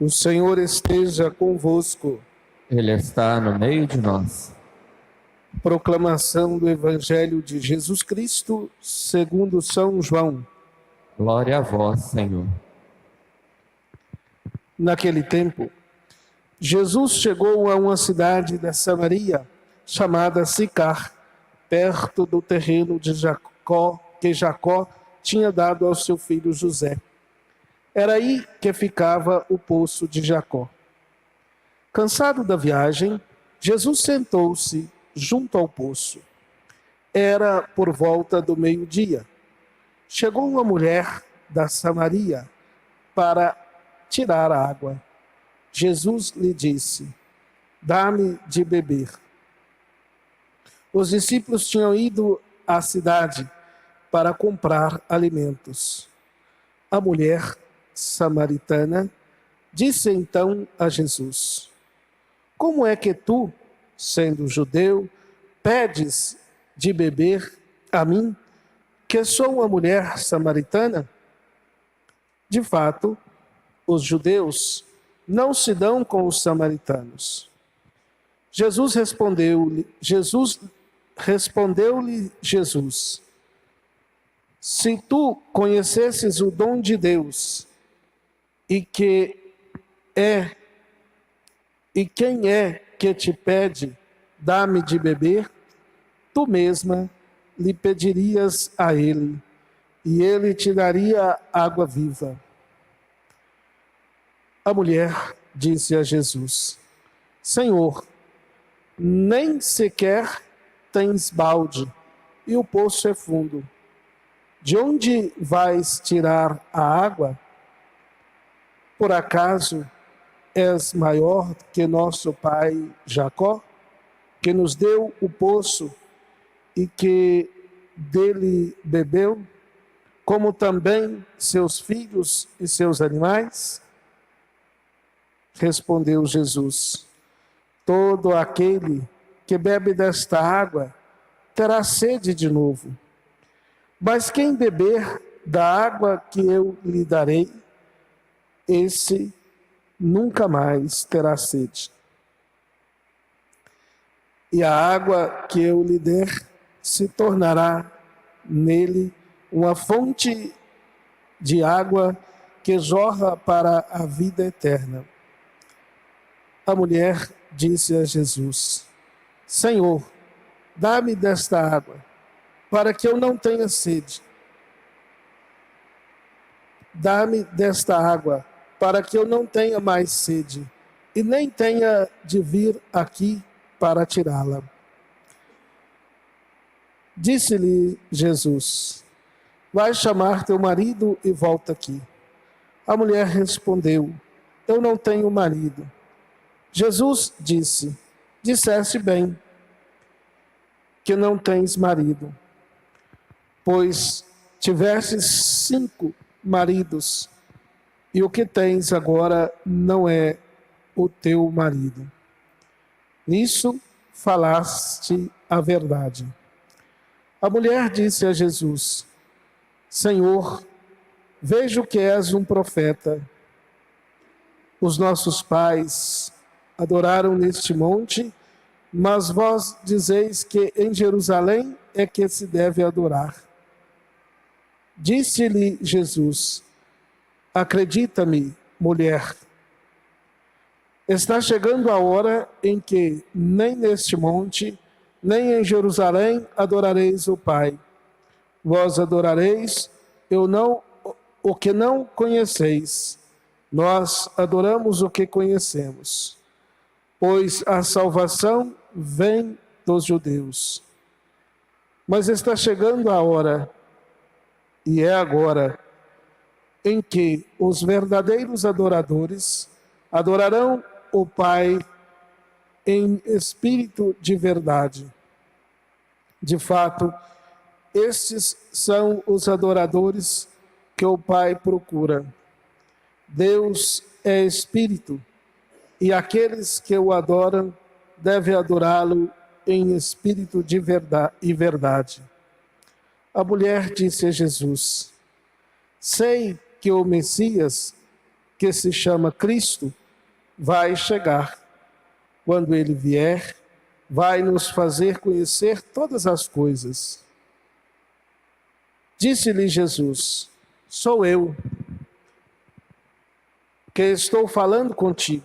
O Senhor esteja convosco. Ele está no meio de nós. Proclamação do Evangelho de Jesus Cristo, segundo São João. Glória a vós, Senhor. Naquele tempo, Jesus chegou a uma cidade da Samaria, chamada Sicar, perto do terreno de Jacó, que Jacó tinha dado ao seu filho José. Era aí que ficava o poço de Jacó. Cansado da viagem, Jesus sentou-se junto ao poço. Era por volta do meio-dia. Chegou uma mulher da Samaria para tirar água. Jesus lhe disse: "Dá-me de beber." Os discípulos tinham ido à cidade para comprar alimentos. A mulher samaritana disse então a Jesus: "Como é que tu, sendo judeu, pedes de beber a mim, que sou uma mulher samaritana?" De fato, os judeus não se dão com os samaritanos. Jesus respondeu-lhe, "Se tu conhecesses o dom de Deus e quem é que te pede, dá-me de beber, tu mesma lhe pedirias a ele, e ele te daria água viva." A mulher disse a Jesus: "Senhor, nem sequer tens balde, e o poço é fundo. De onde vais tirar a água? Por acaso és maior que nosso pai Jacó, que nos deu o poço e que dele bebeu, como também seus filhos e seus animais?" Respondeu Jesus: "Todo aquele que bebe desta água terá sede de novo. Mas quem beber da água que eu lhe darei, esse nunca mais terá sede. E a água que eu lhe der se tornará nele uma fonte de água que jorra para a vida eterna." A mulher disse a Jesus: "Senhor, dá-me desta água, para que eu não tenha sede. Dá-me desta água, para que eu não tenha mais sede, e nem tenha de vir aqui para tirá-la." Disse-lhe Jesus: "Vai chamar teu marido e volta aqui." A mulher respondeu: "Eu não tenho marido." Jesus disse: "Disseste bem, que não tens marido, pois tivestes 5 maridos, e o que tens agora não é o teu marido. Nisso falaste a verdade." A mulher disse a Jesus: "Senhor, vejo que és um profeta. Os nossos pais adoraram neste monte, mas vós dizeis que em Jerusalém é que se deve adorar." Disse-lhe Jesus: "Acredita-me, mulher, está chegando a hora em que nem neste monte, nem em Jerusalém adorareis o Pai. Vós adorareis o que não conheceis. Nós adoramos o que conhecemos, pois a salvação vem dos judeus. Mas está chegando a hora, e é agora, em que os verdadeiros adoradores adorarão o Pai em espírito de verdade. De fato, estes são os adoradores que o Pai procura. Deus é espírito, e aqueles que o adoram devem adorá-lo em espírito de verdade." A mulher disse a Jesus: "Sei que o Messias, que se chama Cristo, vai chegar. Quando ele vier, vai nos fazer conhecer todas as coisas. Disse-lhe Jesus: sou eu que estou falando contigo.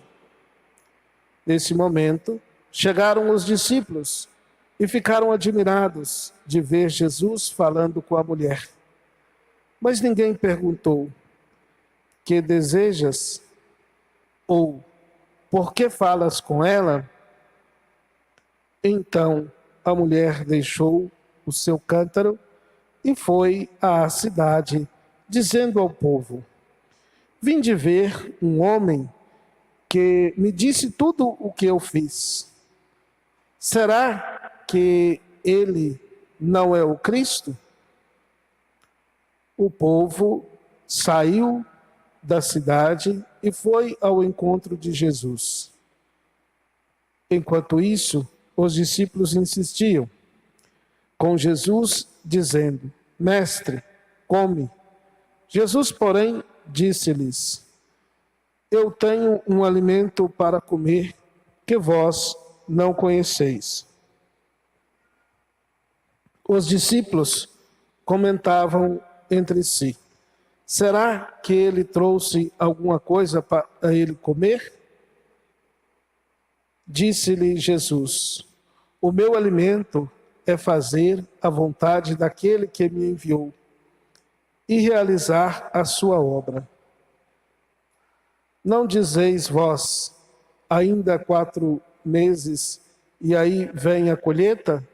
Nesse momento, chegaram os discípulos e ficaram admirados de ver Jesus falando com a mulher. Mas ninguém perguntou: que desejas? Ou por que falas com ela? Então a mulher deixou o seu cântaro e foi à cidade, dizendo ao povo: vinde ver um homem que me disse tudo o que eu fiz. Será que ele não é o Cristo? O povo saiu da cidade e foi ao encontro de Jesus. Enquanto isso, os discípulos insistiam com Jesus, dizendo: mestre, come. Jesus, porém, disse-lhes: eu tenho um alimento para comer que vós não conheceis. Os discípulos comentavam entre si: será que ele trouxe alguma coisa para ele comer? Disse-lhe Jesus: o meu alimento é fazer a vontade daquele que me enviou e realizar a sua obra. Não dizeis vós, ainda 4 meses, e aí vem a colheita?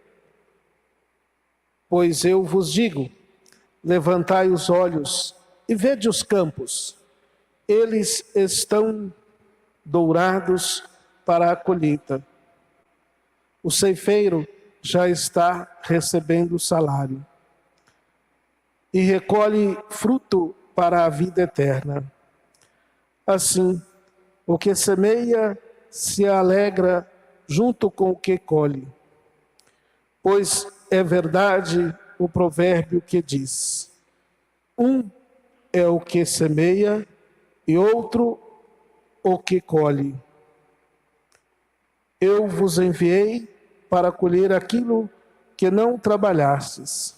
Pois eu vos digo: levantai os olhos e vede os campos, eles estão dourados para a colheita. O ceifeiro já está recebendo o salário e recolhe fruto para a vida eterna. Assim, o que semeia se alegra junto com o que colhe, pois é verdade o provérbio que diz: um é o que semeia e outro o que colhe. Eu vos enviei para colher aquilo que não trabalhastes.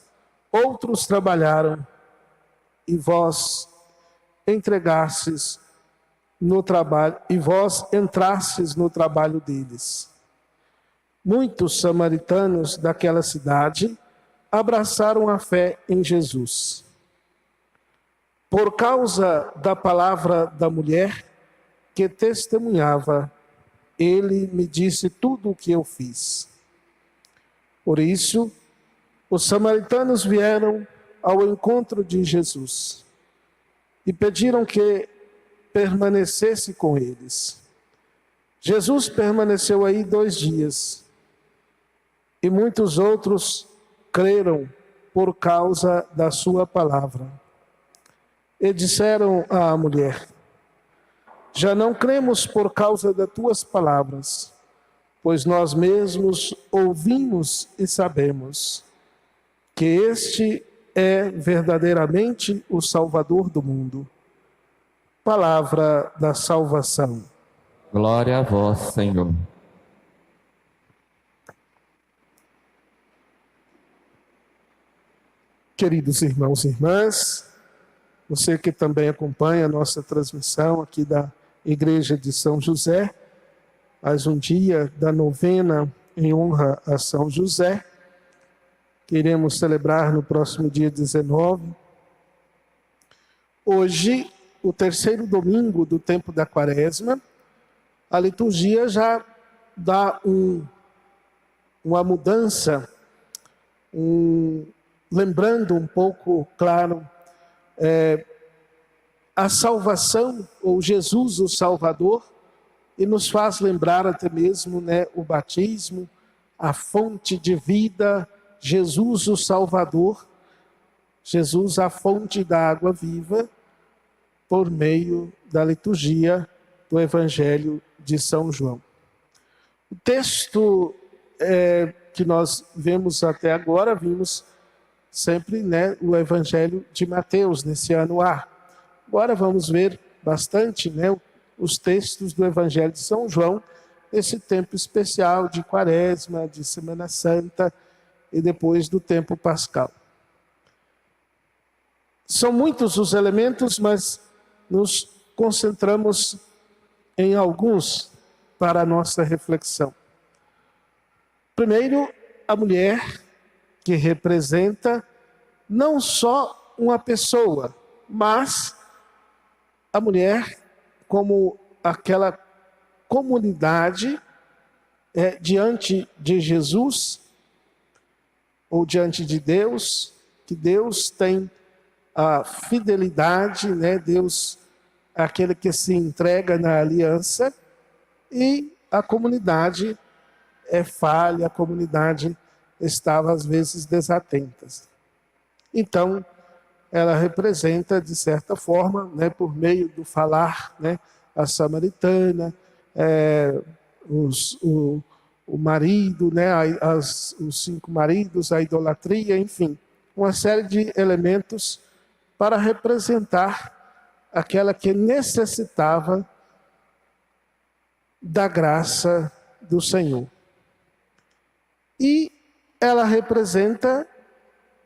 Outros trabalharam e vós entregastes no trabalho, e vós entrastes no trabalho deles. Muitos samaritanos daquela cidade abraçaram a fé em Jesus. Por causa da palavra da mulher que testemunhava: ele me disse tudo o que eu fiz. Por isso, os samaritanos vieram ao encontro de Jesus e pediram que permanecesse com eles. Jesus permaneceu aí 2 dias e muitos outros creram por causa da sua palavra. E disseram à mulher: já não cremos por causa das tuas palavras, pois nós mesmos ouvimos e sabemos que este é verdadeiramente o Salvador do mundo. Palavra da salvação. Glória a vós, Senhor. Queridos irmãos e irmãs, você que também acompanha a nossa transmissão aqui da Igreja de São José, mais um dia da novena em honra a São José, que iremos celebrar no próximo dia 19. Hoje, o 3º domingo do tempo da Quaresma, a liturgia já dá uma mudança, lembrando um pouco, claro, a salvação, ou Jesus o Salvador, e nos faz lembrar até mesmo, o batismo, a fonte de vida, Jesus o Salvador, Jesus a fonte da água viva, por meio da liturgia do Evangelho de São João. O texto que nós vemos até agora, vimos sempre o Evangelho de Mateus, nesse ano A. Agora vamos ver bastante, né, os textos do Evangelho de São João, esse tempo especial de Quaresma, de Semana Santa e depois do tempo pascal. São muitos os elementos, mas nos concentramos em alguns para a nossa reflexão. Primeiro, a mulher, que representa não só uma pessoa, mas a mulher como aquela comunidade diante de Jesus ou diante de Deus, que Deus tem a fidelidade, né? Deus é aquele que se entrega na aliança, e a comunidade é falha, a comunidade estava às vezes desatenta. Então, ela representa, de certa forma, né, por meio do falar, né, a samaritana, o marido, né, os 5 maridos, a idolatria, enfim, uma série de elementos para representar aquela que necessitava da graça do Senhor. E ela representa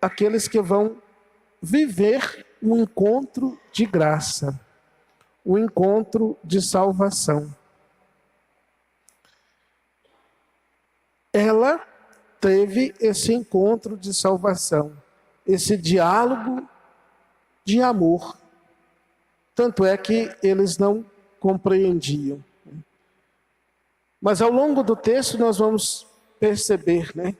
aqueles que vão viver um encontro de graça, um encontro de salvação. Ela teve esse encontro de salvação, esse diálogo de amor. Tanto é que eles não compreendiam. Mas ao longo do texto nós vamos perceber, né?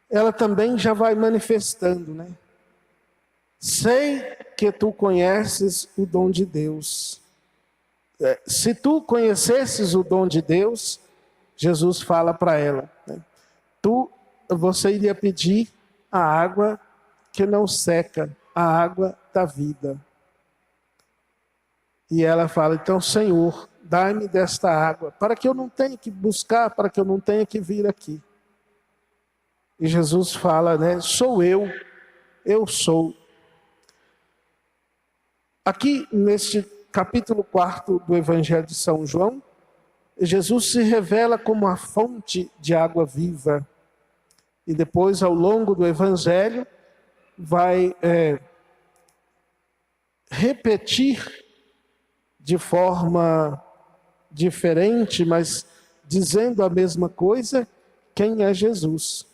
Ela também já vai manifestando, né? Sei que tu conheces o dom de Deus. Se tu conhecesses o dom de Deus, Jesus fala para ela, né? Você iria pedir a água que não seca, a água da vida. E ela fala, então, Senhor, dai-me desta água, para que eu não tenha que buscar, para que eu não tenha que vir aqui. E Jesus fala, né, sou eu sou. Aqui, neste capítulo 4 do Evangelho de São João, Jesus se revela como a fonte de água viva. E depois, ao longo do Evangelho, vai repetir de forma diferente, mas dizendo a mesma coisa, quem é Jesus.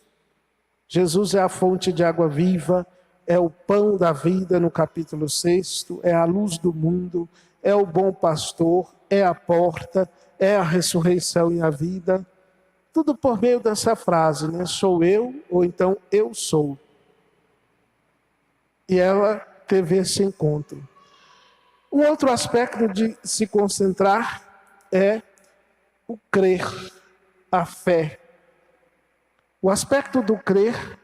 Jesus é a fonte de água viva, é o pão da vida no capítulo 6, é a luz do mundo, é o bom pastor, é a porta, é a ressurreição e a vida. Tudo por meio dessa frase, né? Sou eu, ou então eu sou. E ela teve esse encontro. Um outro aspecto de se concentrar é o crer, a fé. O aspecto do crer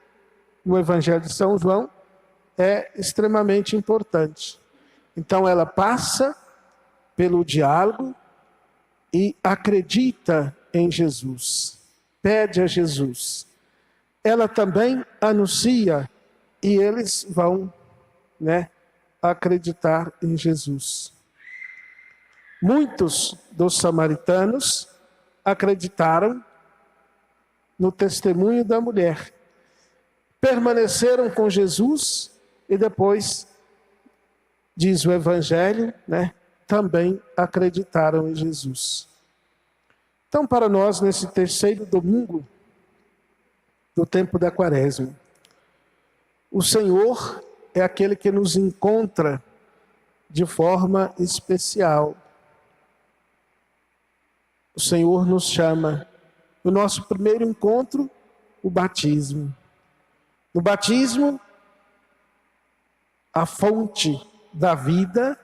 no Evangelho de São João é extremamente importante. Então ela passa pelo diálogo e acredita em Jesus, pede a Jesus. Ela também anuncia e eles vão, né, acreditar em Jesus. Muitos dos samaritanos acreditaram no testemunho da mulher, permaneceram com Jesus e depois, diz o Evangelho, né, também acreditaram em Jesus. Então, para nós, nesse terceiro domingo do tempo da Quaresma, o Senhor é aquele que nos encontra de forma especial. O Senhor nos chama. O nosso primeiro encontro, o batismo. No batismo, a fonte da vida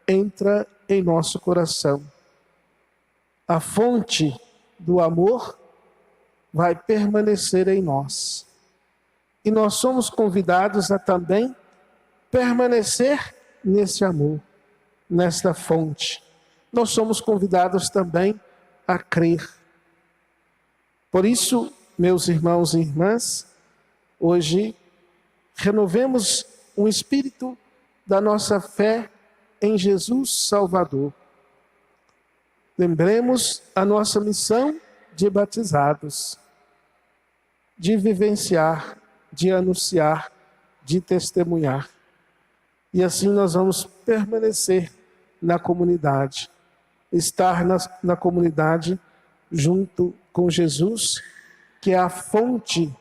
entra em nosso coração. A fonte do amor vai permanecer em nós. E nós somos convidados a também permanecer nesse amor, nesta fonte. Nós somos convidados também a crer. Por isso, meus irmãos e irmãs, hoje renovemos o espírito da nossa fé em Jesus Salvador. Lembremos a nossa missão de batizados, de vivenciar, de anunciar, de testemunhar. E assim nós vamos permanecer na comunidade, estar na comunidade junto com Jesus, que é a fonte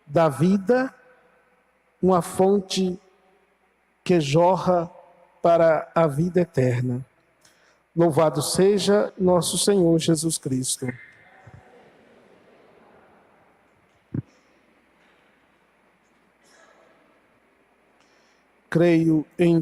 da vida, uma fonte que jorra para a vida eterna. Louvado seja nosso Senhor Jesus Cristo. Creio em